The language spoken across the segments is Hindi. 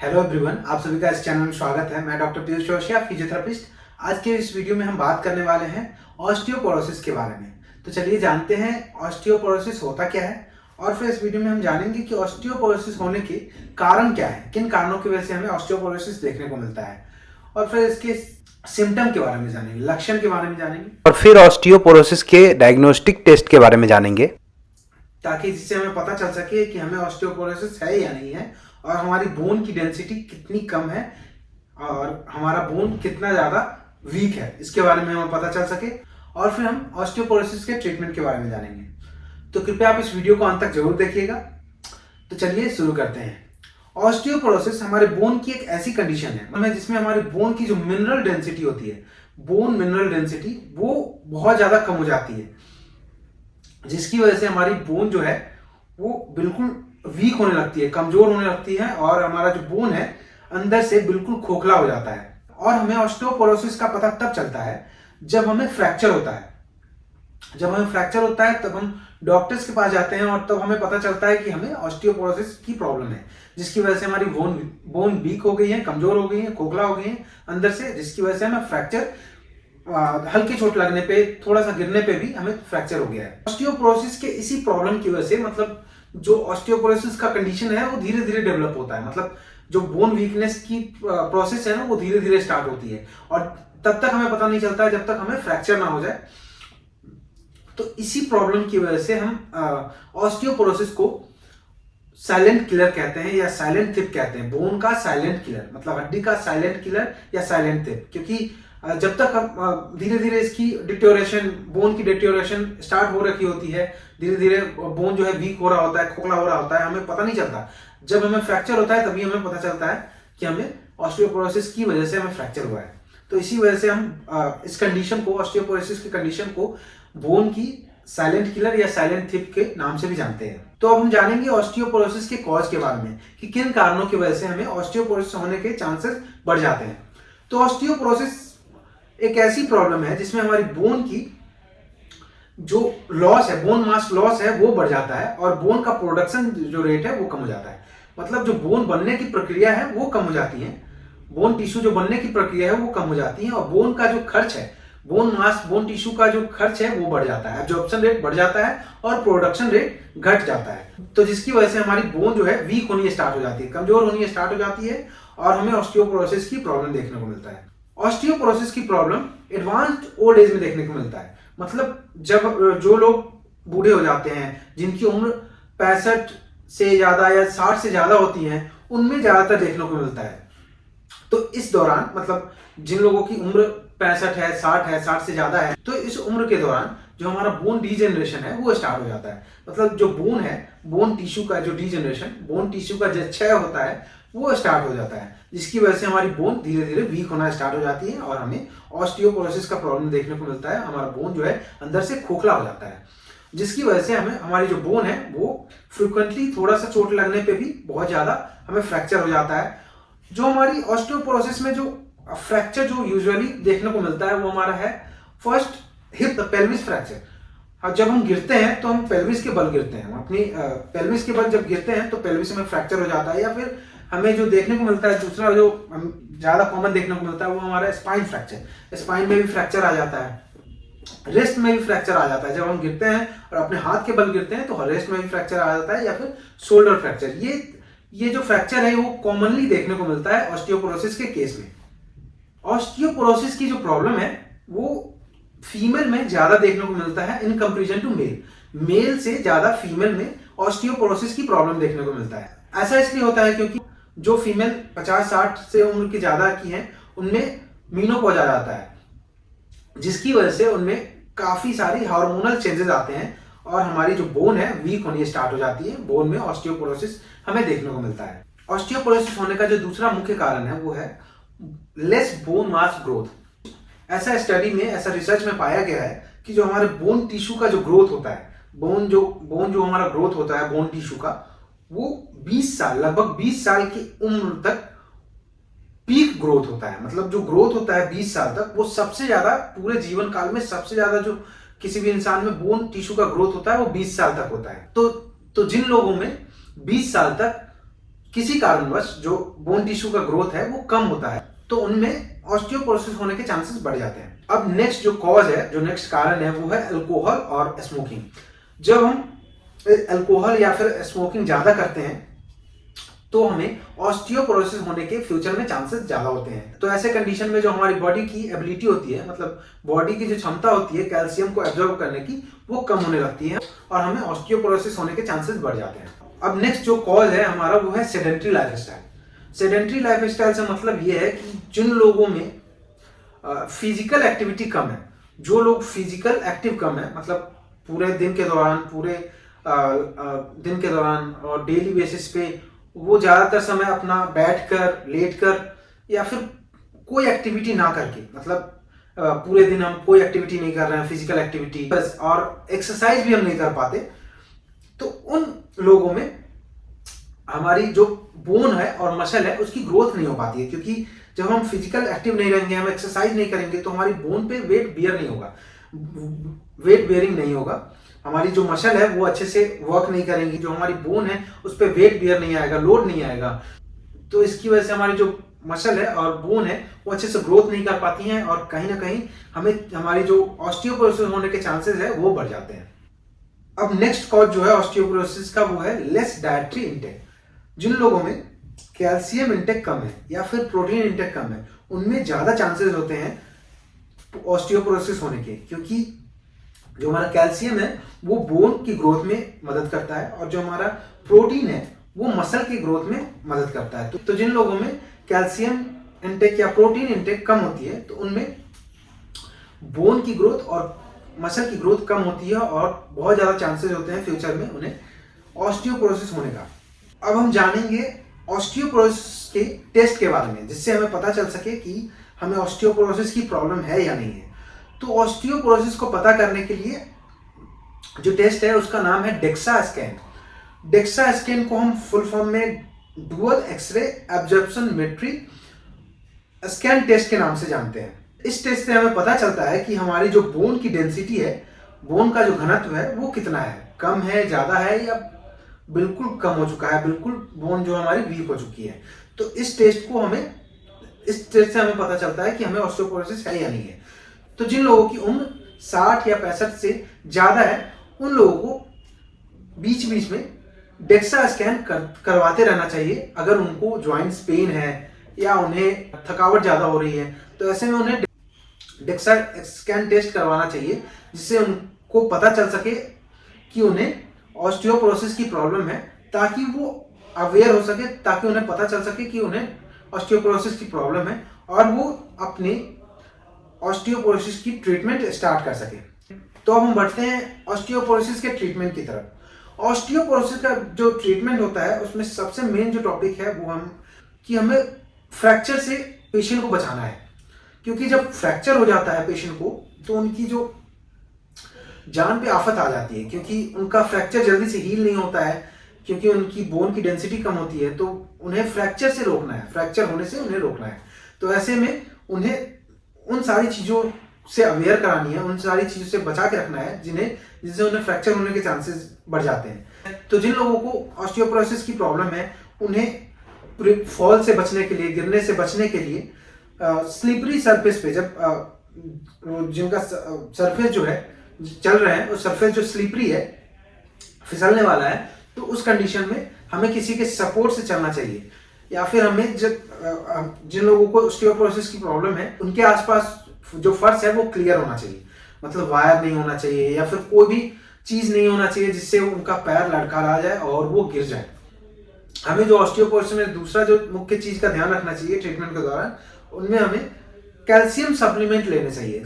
हेलो एवरीवन, आप सभी का इस चैनल में स्वागत है। मैं डॉक्टर पीयूष जोशी, फिजियोथेरेपिस्ट। आज के इस वीडियो में हम बात करने वाले हैं ऑस्टियोपोरोसिस के बारे में। तो चलिए जानते हैं ऑस्टियोपोरोसिस होता क्या है, और फिर इस वीडियो में हम जानेंगे कि ऑस्टियोपोरोसिस होने के कारण क्या है, किन कारणों की वजह से हमें ऑस्टियोपोरोसिस देखने को मिलता है, और फिर इसके सिम्टम के बारे में जानेंगे, लक्षण के बारे में जानेंगे, और फिर ऑस्टियोपोरोसिस के डायग्नोस्टिक टेस्ट के बारे में जानेंगे। ताकि जिससे हमें पता चल सके कि हमें ऑस्टियोपोरोसिस है या नहीं है, और हमारी बोन की डेंसिटी कितनी कम है और हमारा बोन कितना ज़्यादा वीक है, इसके बारे में हमें पता चल सके। और फिर हम ऑस्टियोपोरोसिस के ट्रीटमेंट के बारे में जानेंगे। तो कृपया आप इस वीडियो को अंत तक जरूर देखिएगा। तो चलिए शुरू करते हैं। ऑस्टियोपोरोसिस हमारे बोन की एक ऐसी कंडीशन है जिसमें हमारे बोन की जो मिनरल डेंसिटी होती है, बोन मिनरल डेंसिटी, वो बहुत ज़्यादा कम हो जाती है, जिसकी वजह से हमारी बोन जो है वो बिल्कुल वीक होने लगती है, कमजोर होने लगती है, और हमारा जो बोन है अंदर से बिल्कुल खोखला हो जाता है। और हमें ऑस्टियोपोरोसिस का पता तब चलता है जब हमें फ्रैक्चर होता है। जब हमें फ्रैक्चर होता है तब हम डॉक्टर्स के पास जाते हैं, और तब हमें पता चलता है कि हमें ऑस्टियोपोरोसिस की प्रॉब्लम है, जिसकी वजह से हमारी बोन वीक हो गई है, कमजोर हो गई है, खोखला हो गई है अंदर से, जिसकी वजह से हमें फ्रैक्चर, हल्की चोट लगने पे, थोड़ा सा गिरने पे भी हमें फ्रैक्चर हो गया है। ऑस्टियोपोरोसिस के इसी प्रॉब्लम की वजह से, मतलब जो ऑस्टियोपोरोसिस का कंडीशन है वो धीरे धीरे डेवलप होता है। मतलब जो बोन वीकनेस की प्रोसेस है ना, वो धीरे धीरे स्टार्ट होती है, और तब तक हमें पता नहीं चलता है जब तक हमें फ्रैक्चर ना हो जाए। तो इसी प्रॉब्लम की वजह से हम ऑस्टियोपोरोसिस को साइलेंट किलर कहते हैं, या साइलेंट थिप कहते हैं। बोन का साइलेंट किलर, मतलब हड्डी का साइलेंट किलर या साइलेंट थिप। क्योंकि जब तक हम धीरे धीरे इसकी डिटोरेशन, बोन की डिटोरेशन स्टार्ट हो रखी होती है, धीरे धीरे बोन जो है वीक हो रहा होता है, खोखला हो रहा होता है, हमें पता नहीं चलता। जब हमें फ्रैक्चर होता है तभी हमें पता चलता है कि हमें ऑस्टियोपोरोसिस की वजह से हमें फ्रैक्चर हुआ है। तो इसी वजह से हम इस कंडीशन को, ऑस्टियोपोरोसिस की कंडीशन को, बोन की साइलेंट किलर या साइलेंट थिप के नाम से भी जानते हैं। तो अब हम जानेंगे ऑस्टियोपोरोसिस के कॉज के बारे में, कि किन कारणों की वजह से हमें ऑस्टियोपोरोसिस होने के चांसेस बढ़ जाते हैं। तो ऑस्टियोपोरोसिस एक ऐसी प्रॉब्लम है जिसमें हमारी बोन की जो लॉस है, बोन मास लॉस है, वो बढ़ जाता है, और बोन का प्रोडक्शन जो रेट है वो कम हो जाता है। मतलब जो बोन बनने की प्रक्रिया है वो कम हो जाती है, बोन टिश्यू जो बनने की प्रक्रिया है वो कम हो जाती है, और बोन का जो खर्च है, बोन मास, बोन टिश्यू का जो खर्च है वो बढ़ जाता है, एब्जॉर्प्शन रेट बढ़ जाता है, और प्रोडक्शन रेट घट जाता है। तो जिसकी वजह से हमारी बोन जो है वीक होनी स्टार्ट हो जाती है, कमजोर होनी स्टार्ट हो जाती है, और हमें ऑस्टियोपोरोसिस की प्रॉब्लम देखने को मिलता है। ऑस्टियोपोरोसिस की प्रॉब्लम एडवांस्ड ओल्ड एज में देखने को मिलता है। मतलब जब जो लोग बूढ़े हो जाते हैं, जिनकी उम्र 65 से ज्यादा या 60 से ज्यादा होती है, उनमें ज्यादातर देखने को मिलता है। तो इस दौरान, मतलब जिन लोगों की उम्र 65 है, 60 है, 60 से ज्यादा है, तो इस उम्र के दौरान जो हमारा बोन डीजेनरेशन है वो स्टार्ट हो जाता है। मतलब जो बोन है, बोन टिश्यू का जो डीजेनरेशन, बोन टिश्यू का जो क्षय होता है वो स्टार्ट हो जाता है, जिसकी वजह से हमारी बोन धीरे धीरे वीक होना स्टार्ट हो जाती है, और हमें ऑस्टियोपोरोसिस का प्रॉब्लम देखने को मिलता है। हमारा बोन जो है अंदर से खोखला हो जाता है, जिसकी वजह से हमें, हमारी जो बोन है वो फ्रिक्वेंटली थोड़ा सा चोट लगने पे भी बहुत ज्यादा हमें फ्रैक्चर हो जाता है। जो हमारी ऑस्टियोपोरोसिस में जो फ्रैक्चर जो यूजुअली देखने को मिलता है वो हमारा है फर्स्ट हिप पेल्विस फ्रैक्चर। जब हम गिरते हैं तो हम पेल्विस के बल गिरते हैं, हम अपनी पेल्विस के बल जब गिरते हैं तो पेल्विस में फ्रैक्चर हो जाता है। या फिर हमें जो देखने को मिलता है दूसरा, जो ज्यादा कॉमन देखने को मिलता है, वो हमारा स्पाइन फ्रैक्चर। स्पाइन में भी फ्रैक्चर आ जाता है, रेस्ट में भी फ्रैक्चर आ जाता है। जब हम गिरते हैं और अपने हाथ के बल गिरते हैं तो रेस्ट में भी फ्रैक्चर आ जाता है, या फिर शोल्डर फ्रैक्चर। ये जो फ्रैक्चर है वो कॉमनली देखने को मिलता है ऑस्टियोपोरोसिस के केस में। ऑस्टियोपोरोसिस की जो प्रॉब्लम है वो फीमेल में ज्यादा देखने को मिलता है in comparison to male. Male से ज्यादा फीमेल में ऑस्टियोपोरोसिस की प्रॉब्लम देखने को मिलता है। ऐसा इसलिए होता है क्योंकि जो फीमेल 50-60 से उम्र की ज्यादा की हैं, उनमें मीनोपॉज आ जाता है, जिसकी वजह से उनमें काफी सारी हार्मोनल चेंजेस आते हैं, और हमारी जो बोन है वीक होनी स्टार्ट हो जाती है। बोन में ऑस्टियोपोरोसिस हमें देखने को मिलता है। ऑस्टियोपोरोसिस होने का जो दूसरा मुख्य कारण है वो है लेस बोन मास ग्रोथ। ऐसा स्टडी में, ऐसा रिसर्च में पाया गया है कि जो हमारे बोन टिश्यू का जो ग्रोथ होता है, बोन जो हमारा ग्रोथ होता है बोन टिश्यू का, वो 20 साल, लगभग 20 साल की उम्र तक पीक ग्रोथ होता है। मतलब जो ग्रोथ होता है 20 साल तक, वो सबसे ज्यादा पूरे जीवन काल में सबसे ज्यादा जो किसी भी इंसान में बोन टिश्यू का ग्रोथ होता है वो 20 साल तक होता है। तो जिन लोगों में 20 साल तक किसी कारणवश जो बोन टिश्यू का ग्रोथ है वो कम होता है, तो उनमें ऑस्टियोपोरोसिस होने के चांसेस बढ़ जाते हैं। अब नेक्स्ट जो कॉज है, जो नेक्स्ट कारण है, वो है अल्कोहल और स्मोकिंग। जब हम अल्कोहल या फिर स्मोकिंग ज्यादा करते हैं तो हमें ऑस्टियोपोरोसिस होने के फ्यूचर में चांसेस ज्यादा होते हैं। तो ऐसे कंडीशन में जो हमारी बॉडी की एबिलिटी होती है, मतलब बॉडी की जो क्षमता होती है कैल्शियम को एब्जॉर्ब करने की, वो कम होने लगती है और हमें ऑस्टियोपोरोसिस होने के चांसेस बढ़ जाते हैं। अब नेक्स्ट जो कॉज है हमारा, वो है सेडेंट्री लाइफस्टाइल। सेडेंट्री लाइफस्टाइल से मतलब ये है कि जिन लोगों में फिजिकल एक्टिविटी कम है, जो लोग फिजिकल एक्टिव कम है, मतलब पूरे दिन के दौरान और डेली बेसिस पे वो ज्यादातर समय अपना बैठकर, लेटकर या फिर कोई एक्टिविटी ना करके, मतलब पूरे दिन हम कोई एक्टिविटी नहीं कर रहे हैं, फिजिकल एक्टिविटी बस, और एक्सरसाइज भी हम नहीं कर पाते, तो उन लोगों में हमारी जो बोन है और मसल है उसकी ग्रोथ नहीं हो पाती है। क्योंकि जब हम फिजिकल एक्टिव नहीं रहेंगे, हम एक्सरसाइज नहीं करेंगे, तो हमारी बोन पे वेट बियर नहीं होगा, वेट बेयरिंग नहीं होगा। हमारी जो मसल है वो अच्छे से वर्क नहीं करेंगी, जो हमारी बोन है उस पर वेट बियर नहीं आएगा, लोड नहीं आएगा। तो इसकी वजह से हमारी जो मसल है और बोन है वो अच्छे से ग्रोथ नहीं कर पाती हैं और कहीं ना कहीं हमें हमारी जो ऑस्टियोपोरोसिस होने के चांसेस है वो बढ़ जाते हैं। अब नेक्स्ट कॉज जो है ऑस्टियोपोरोसिस का, वो है लेस डायट्री इंटेक। जिन लोगों में कैल्शियम इंटेक कम है या फिर प्रोटीन इंटेक कम है, उनमें ज्यादा चांसेस होते हैं ऑस्टियोपोरोसिस होने के, क्योंकि जो हमारा कैल्शियम है वो बोन की ग्रोथ में मदद करता है और जो हमारा प्रोटीन है वो मसल की ग्रोथ में मदद करता है। तो जिन लोगों में कैल्शियम इंटेक या प्रोटीन इंटेक कम होती है, तो उनमें बोन की ग्रोथ और मसल की ग्रोथ कम होती है और बहुत ज्यादा चांसेस होते हैं फ्यूचर में उन्हें ऑस्टियोपोरोसिस होने का। अब हम जानेंगे ऑस्टियोपोरोसिस के टेस्ट के बारे में, जिससे हमें पता चल सके कि हमें ऑस्टियोपोरोसिस की प्रॉब्लम है या नहीं है। तो ऑस्टियोपोरोसिस को पता करने के लिए जो टेस्ट है उसका नाम है डेक्सा स्कैन। डेक्सा स्कैन को हम फुल फॉर्म में dual x-ray absorption metric scan test के नाम से जानते हैं। इस टेस्ट से हमें पता चलता है कि हमारी जो बोन की डेंसिटी है, बोन का जो घनत्व है वो कितना है, कम है, ज्यादा है या बिल्कुल कम हो चुका है, बिल्कुल बोन जो हमारी वीक हो चुकी है। तो इस टेस्ट से हमें पता चलता है कि हमें ऑस्टियोपोरोसिस है या नहीं है। तो जिन लोगों की उम्र 60 या 65 से ज्यादा है, उन लोगों को बीच बीच में डेक्सा स्कैन करवाते रहना चाहिए। अगर उनको जॉइंट्स पेन है या उन्हें थकावट ज्यादा हो रही है, तो ऐसे में उन्हें डेक्सा स्कैन टेस्ट करवाना चाहिए, जिससे उनको पता चल सके कि उन्हें ऑस्टियोपोरोसिस की प्रॉब्लम है, ताकि वो अवेयर हो सके, ताकि उन्हें पता चल सके कि उन्हें ऑस्टियोपोरोसिस की प्रॉब्लम है और वो अपने ऑस्टियोपोरोसिस की ट्रीटमेंट स्टार्ट कर सके। तो अब हम बढ़ते हैं ऑस्टियोपोरोसिस के ट्रीटमेंट की तरफ। ऑस्टियोपोरोसिस का जो ट्रीटमेंट होता है उसमें सबसे मेन जो टॉपिक है वो हमें फ्रैक्चर से पेशेंट को बचाना है। क्योंकि जब फ्रैक्चर हो जाता है पेशेंट को, तो उनकी जो जान पे आफत आ जाती है, क्योंकि उनका फ्रैक्चर जल्दी से हील नहीं होता है, क्योंकि उनकी बोन की डेंसिटी कम होती है। तो उन्हें फ्रैक्चर से रोकना है, फ्रैक्चर होने से उन्हें रोकना है। तो ऐसे में उन्हें उन सारी चीजों से अवेयर करानी है, उन सारी चीजों से बचा के रखना है जिससे उन्हें फ्रैक्चर होने के चांसेस बढ़ जाते हैं। तो जिन लोगों को ऑस्टियोपोरोसिस की प्रॉब्लम है, उन्हें फॉल से बचने के लिए, गिरने से बचने के लिए स्लिपरी सरफेस पे, जब जिनका सरफेस जो है चल रहे हैं, उस सरफेस जो स्लिपरी है, फिसलने वाला है, तो उस कंडीशन में हमें किसी के सपोर्ट से चलना चाहिए। या फिर हमें जिन लोगों को ऑस्टियोपोरोसिस की प्रॉब्लम है, उनके आसपास जो फर्श है वो क्लियर होना चाहिए, मतलब वायर नहीं होना चाहिए या फिर कोई भी चीज नहीं होना चाहिए जिससे उनका पैर लड़खड़ा जाए और वो गिर जाए। हमें जो ऑस्टियोपोरोसिस में दूसरा जो मुख्य चीज का ध्यान रखना चाहिए ट्रीटमेंट के दौरान, उनमें हमें कैल्शियम सप्लीमेंट लेने चाहिए।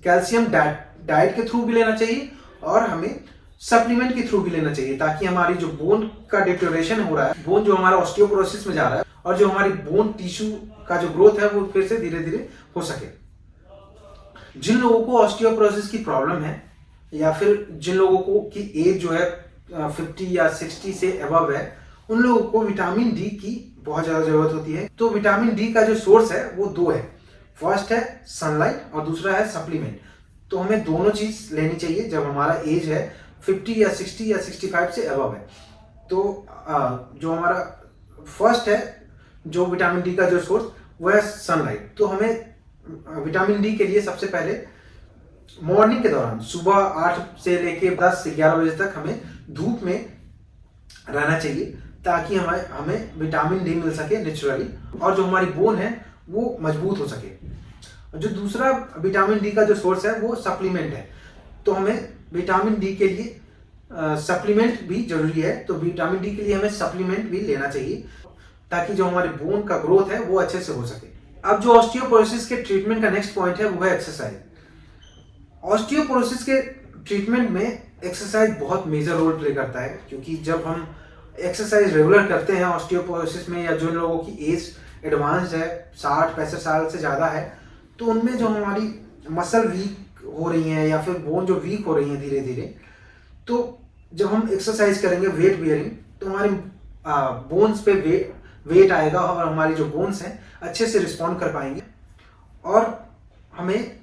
कैल्शियम डाइट के थ्रू भी लेना चाहिए और हमें सप्लीमेंट के थ्रू भी लेना चाहिए, ताकि हमारी जो बोन का डिटोरेशन हो रहा है, बोन जो हमारा ऑस्टियोपोरोसिस में जा रहा है, और जो हमारी बोन टिश्यू का जो ग्रोथ है वो फिर से धीरे धीरे हो सके। जिन लोगों को ऑस्टियोपोरोसिस की प्रॉब्लम है या फिर जिन लोगों को की एज जो है 50 या 60 से अबव है, उन लोगों को विटामिन डी की बहुत ज्यादा जरूरत होती है। तो विटामिन डी का जो सोर्स है वो दो है, फर्स्ट है सनलाइट और दूसरा है सप्लीमेंट। तो हमें दोनों चीज लेनी चाहिए जब हमारा एज है 50 या 60 या 65 से अबव है। तो जो हमारा फर्स्ट है जो विटामिन डी का जो सोर्स वो है सनलाइट। तो हमें विटामिन डी के लिए सबसे पहले मॉर्निंग के दौरान सुबह 8 से लेके 10 से 11 बजे तक हमें धूप में रहना चाहिए, ताकि हमें विटामिन डी मिल सके नेचुरली, और जो हमारी बोन है वो मजबूत हो सके। जो दूसरा विटामिन डी का जो सोर्स है वो सप्लीमेंट है। तो हमें विटामिन डी के लिए सप्लीमेंट भी जरूरी है। तो विटामिन डी के लिए हमें सप्लीमेंट भी लेना चाहिए, ताकि जो हमारी बोन का ग्रोथ है वो अच्छे से हो सके। अब जो ऑस्टियोपोरोसिस के ट्रीटमेंट का नेक्स्ट पॉइंट है वो है एक्सरसाइज। ऑस्टियोपोरोसिस के ट्रीटमेंट में एक्सरसाइज बहुत मेजर रोल प्ले करता है, क्योंकि जब हम एक्सरसाइज रेगुलर करते हैं ऑस्टियोपोरोसिस में, या जो लोगों की एज एडवांस है 60-65 साल से ज़्यादा है, तो उनमें जो हमारी मसल वीक हो रही हैं या फिर बोन जो वीक हो रही हैं धीरे धीरे, तो जब हम एक्सरसाइज करेंगे वेट बियरिंग, तो हमारी बोन्स पे वेट आएगा और हमारी जो बोन्स हैं अच्छे से रिस्पॉन्ड कर पाएंगे। और हमें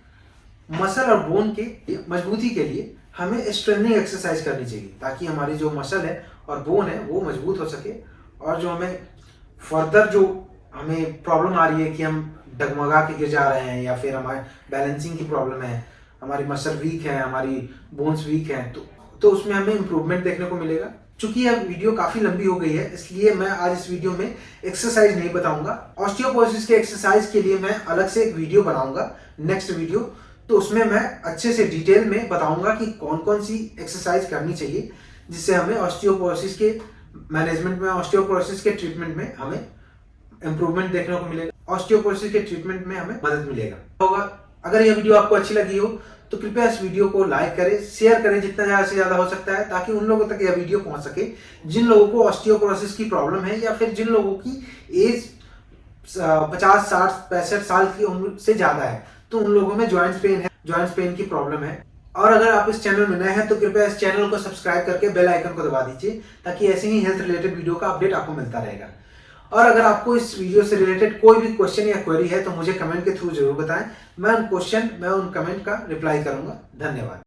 मसल और बोन के मजबूती के लिए हमें स्ट्रेंथनिंग एक्सरसाइज करनी चाहिए, ताकि हमारी जो मसल है और बोन है वो मजबूत हो सके। और जो हमें फर्दर जो हमें प्रॉब्लम आ रही है कि हम डगमगा के गिर जा रहे हैं, या फिर हमारे बैलेंसिंग की प्रॉब्लम है, हमारी मसल वीक है, हमारी बोन्स वीक हैं, तो उसमें हमें इम्प्रूवमेंट देखने को मिलेगा। चूंकि यह वीडियो काफी लंबी हो गई है, इसलिए मैं आज इस वीडियो में एक्सरसाइज नहीं बताऊंगा। ऑस्टियोपोरोसिस के एक्सरसाइज के लिए मैं अलग से एक वीडियो बनाऊंगा, नेक्स्ट वीडियो, तो उसमें मैं अच्छे से डिटेल में बताऊंगा कि कौन कौन सी एक्सरसाइज करनी चाहिए, जिससे हमें ऑस्टियोपोरोसिस के मैनेजमेंट में, ऑस्टियोपोरोसिस के ट्रीटमेंट में हमें इम्प्रूवमेंट देखने को मिलेगा, ऑस्टियोपोरोसिस के ट्रीटमेंट में हमें मदद मिलेगा होगा। अगर यह वीडियो आपको अच्छी लगी हो तो कृपया इस वीडियो को लाइक करें, शेयर करें जितना ज़्यादा से ज़्यादा हो सकता है, ताकि उन लोगों तक यह वीडियो पहुंच सके जिन लोगों को ऑस्टियोपोरोसिस की प्रॉब्लम है, या फिर जिन लोगों की एज 50, 60, 65 साल की उम्र से ज़्यादा है, तो उन लोगों में जॉइंट्स पेन है, जॉइंट्स पेन की प्रॉब्लम है। और अगर आप इस चैनल में नए हैं तो कृपया इस चैनल को सब्सक्राइब करके बेल आइकन को दबा दीजिए, ताकि ऐसे ही हेल्थ रिलेटेड वीडियो का अपडेट आपको मिलता रहेगा। और अगर आपको इस वीडियो से रिलेटेड कोई भी क्वेश्चन या क्वेरी है तो मुझे कमेंट के थ्रू जरूर बताएं। मैं उन कमेंट का रिप्लाई करूंगा। धन्यवाद।